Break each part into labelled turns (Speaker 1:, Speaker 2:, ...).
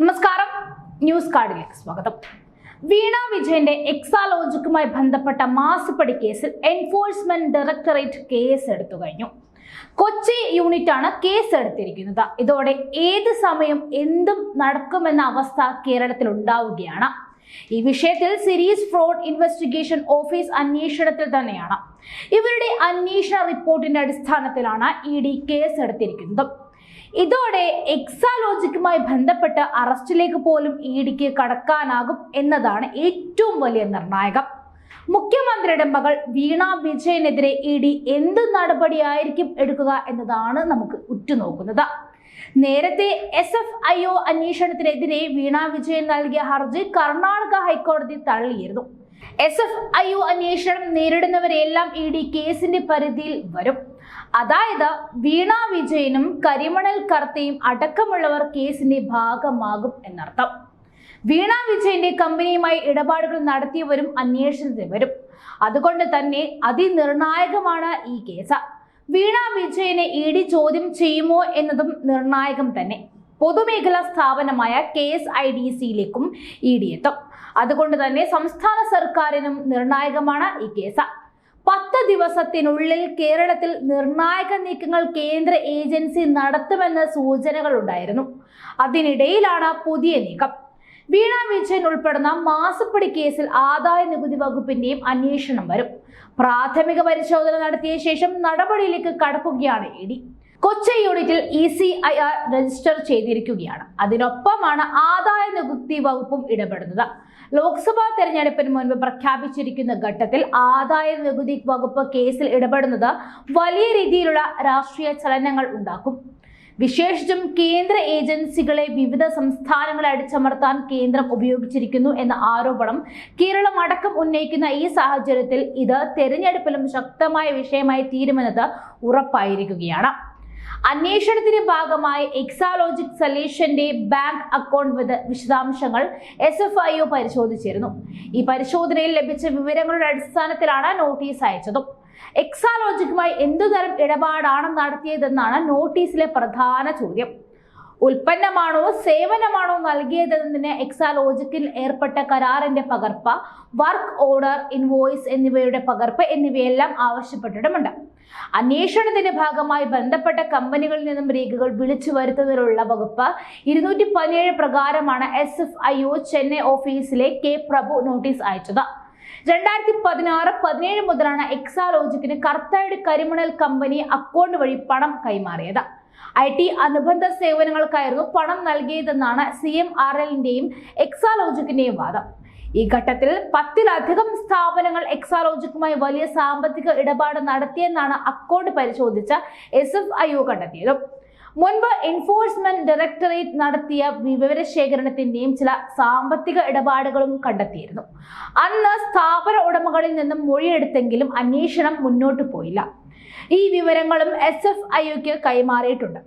Speaker 1: നമസ്കാരം, ന്യൂസ് കാർഡിലേക്ക് സ്വാഗതം. വീണ വിജയന്റെ എക്സാലോജിക്കുമായി ബന്ധപ്പെട്ട മാസപ്പടി കേസിൽ എൻഫോഴ്സ്മെന്റ് ഡയറക്ടറേറ്റ് കേസ് എടുത്തു കഴിഞ്ഞു. കൊച്ചി യൂണിറ്റാണ് കേസ് എടുത്തിരിക്കുന്നത്. ഇതോടെ ഏത് സമയം എന്തും നടക്കുമെന്ന അവസ്ഥ കേരളത്തിൽ ഉണ്ടാവുകയാണ്. ഈ വിഷയത്തിൽ സീരീസ് ഫ്രോഡ് ഇൻവെസ്റ്റിഗേഷൻ ഓഫീസ് അന്വേഷണത്തിൽ തന്നെയാണ്. ഇവരുടെ അന്വേഷണ റിപ്പോർട്ടിന്റെ അടിസ്ഥാനത്തിലാണ് ED കേസ് എടുത്തിരിക്കുന്നത്. ഇതോടെ എക്സാലോജിക്കുമായി ബന്ധപ്പെട്ട് അറസ്റ്റിലേക്ക് പോലും EDക്ക് കടക്കാനാകും എന്നതാണ് ഏറ്റവും വലിയ നിർണായകം. മുഖ്യമന്ത്രിയുടെ മകൾ വീണ വിജയനെതിരെ ED എന്ത് നടപടിയായിരിക്കും എടുക്കുക എന്നതാണ് നമുക്ക് ഉറ്റുനോക്കുന്നത്. നേരത്തെ SFIO അന്വേഷണത്തിനെതിരെ വീണ വിജയൻ നൽകിയ ഹർജി കർണാടക ഹൈക്കോടതി തള്ളിയിരുന്നു. SFIO അന്വേഷണം നേരിടുന്നവരെല്ലാം ED കേസിന്റെ പരിധിയിൽ വരും. അതായത് വീണ വിജയനും കരിമണൽ കർത്തയും അടക്കമുള്ളവർ കേസിന്റെ ഭാഗമാകും എന്നർത്ഥം. വീണ വിജയന്റെ കമ്പനിയുമായി ഇടപാടുകൾ നടത്തിയവരും അന്വേഷണത്തിൽ വരും. അതുകൊണ്ട് തന്നെ അതിനിർണായകമാണ് ഈ കേസ്. വീണ വിജയനെ ED ചോദ്യം ചെയ്യുമോ എന്നതും നിർണായകം തന്നെ. പൊതുമേഖലാ സ്ഥാപനമായ KSIDCയിലേക്കും ED എത്തും. അതുകൊണ്ട് തന്നെ സംസ്ഥാന സർക്കാരിനും നിർണായകമാണ് ഈ കേസ്. 10 ദിവസത്തിനുള്ളിൽ കേരളത്തിൽ നിർണായക നീക്കങ്ങൾ കേന്ദ്ര ഏജൻസി നടത്തുമെന്ന സൂചനകൾ ഉണ്ടായിരുന്നു. അതിനിടയിലാണ് പുതിയ നീക്കം. വീണ വിജയൻ ഉൾപ്പെടുന്ന മാസപ്പടി കേസിൽ ആദായ നികുതി വകുപ്പിന്റെയും അന്വേഷണം വരും. പ്രാഥമിക പരിശോധന നടത്തിയ ശേഷം നടപടിയിലേക്ക് കടക്കുകയാണ് ED. കൊച്ചി യൂണിറ്റിൽ ECIR രജിസ്റ്റർ ചെയ്തിരിക്കുകയാണ്. അതിനൊപ്പമാണ് ആദായ നികുതി വകുപ്പും ഇടപെടുന്നത്. ലോക്സഭാ തെരഞ്ഞെടുപ്പിന് മുൻപ് പ്രഖ്യാപിച്ചിരിക്കുന്ന ഘട്ടത്തിൽ ആദായ നികുതി വകുപ്പ് കേസിൽ ഇടപെടുന്നത് വലിയ രീതിയിലുള്ള രാഷ്ട്രീയ ചലനങ്ങൾ ഉണ്ടാക്കും. വിശേഷിച്ചും കേന്ദ്ര ഏജൻസികളെ വിവിധ സംസ്ഥാനങ്ങളെ അടിച്ചമർത്താൻ കേന്ദ്രം ഉപയോഗിച്ചിരിക്കുന്നു എന്ന ആരോപണം കേരളം അടക്കം ഉന്നയിക്കുന്ന ഈ സാഹചര്യത്തിൽ ഇത് തെരഞ്ഞെടുപ്പിലും ശക്തമായ വിഷയമായി തീരുമെന്നത് ഉറപ്പായിരിക്കുകയാണ്. അന്വേഷണത്തിന്റെ ഭാഗമായി എക്സാലോജിക് സൊല്യൂഷന്റെ ബാങ്ക് അക്കൗണ്ട് വിശദാംശങ്ങൾ SFIO പരിശോധിച്ചിരുന്നു. ഈ പരിശോധനയിൽ ലഭിച്ച വിവരങ്ങളുടെ അടിസ്ഥാനത്തിലാണ് നോട്ടീസ് അയച്ചതും. എക്സാലോജിക്കുമായി എന്തുതരം ഇടപാടാണ് നടത്തിയതെന്നാണ് നോട്ടീസിലെ പ്രധാന ചോദ്യം. ഉൽപ്പന്നമാണോ സേവനമാണോ നൽകിയതെന്നതിന് എക്സാലോജിക്കിൽ ഏർപ്പെട്ട കരാറിന്റെ പകർപ്പ്, വർക്ക് ഓർഡർ, ഇൻവോയ്സ് എന്നിവയുടെ പകർപ്പ് എന്നിവയെല്ലാം ആവശ്യപ്പെട്ടിട്ടുമുണ്ട്. അന്വേഷണത്തിന്റെ ഭാഗമായി ബന്ധപ്പെട്ട കമ്പനികളിൽ നിന്നും രേഖകൾ വിളിച്ചു വരുത്തുന്നതിനുള്ള വകുപ്പ് 217 പ്രകാരമാണ് SFIO ചെന്നൈ ഓഫീസിലെ K പ്രഭു നോട്ടീസ് അയച്ചത്. 2016-17 മുതലാണ് എക്സാലോജിക്കിന് കർത്തയുടെ കരിമണൽ കമ്പനി അക്കൗണ്ട് വഴി പണം കൈമാറിയത്. IT അനുബന്ധ സേവനങ്ങൾക്കായിരുന്നു പണം നൽകിയതെന്നാണ് CMRLന്റെയും എക്സാലോജിക്കിന്റെയും വാദം. ഈ ഘട്ടത്തിൽ 10-ലധികം സ്ഥാപനങ്ങൾ എക്സാലോജിക്കുമായി വലിയ സാമ്പത്തിക ഇടപാട് നടത്തിയെന്നാണ് അക്കൗണ്ട് പരിശോധിച്ച SFIO കണ്ടെത്തിയത്. മുൻപ് എൻഫോഴ്സ്മെന്റ് ഡയറക്ടറേറ്റ് നടത്തിയ വിവരശേഖരണത്തിന്റെയും ചില സാമ്പത്തിക ഇടപാടുകളും കണ്ടെത്തിയിരുന്നു. അന്ന് സ്ഥാപന ഉടമകളിൽ നിന്നും മൊഴിയെടുത്തെങ്കിലും അന്വേഷണം മുന്നോട്ട് പോയില്ല. ഈ വിവരങ്ങളും SFIOക്ക് കൈമാറിയിട്ടുണ്ട്.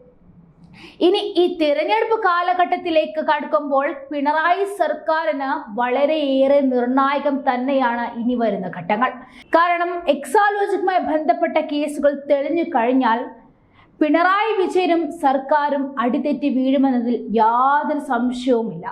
Speaker 1: ഇനി ഈ തിരഞ്ഞെടുപ്പ് കാലഘട്ടത്തിലേക്ക് കടക്കുമ്പോൾ പിണറായി സർക്കാരിന് വളരെയേറെ നിർണായകം തന്നെയാണ് ഇനി വരുന്ന ഘട്ടങ്ങൾ. കാരണം എക്സാലോജിക്കുമായി ബന്ധപ്പെട്ട കേസുകൾ തെളിഞ്ഞു കഴിഞ്ഞാൽ പിണറായി വിജയനും സർക്കാരും അടിതെറ്റി വീഴുമെന്നതിൽ യാതൊരു സംശയവുമില്ല.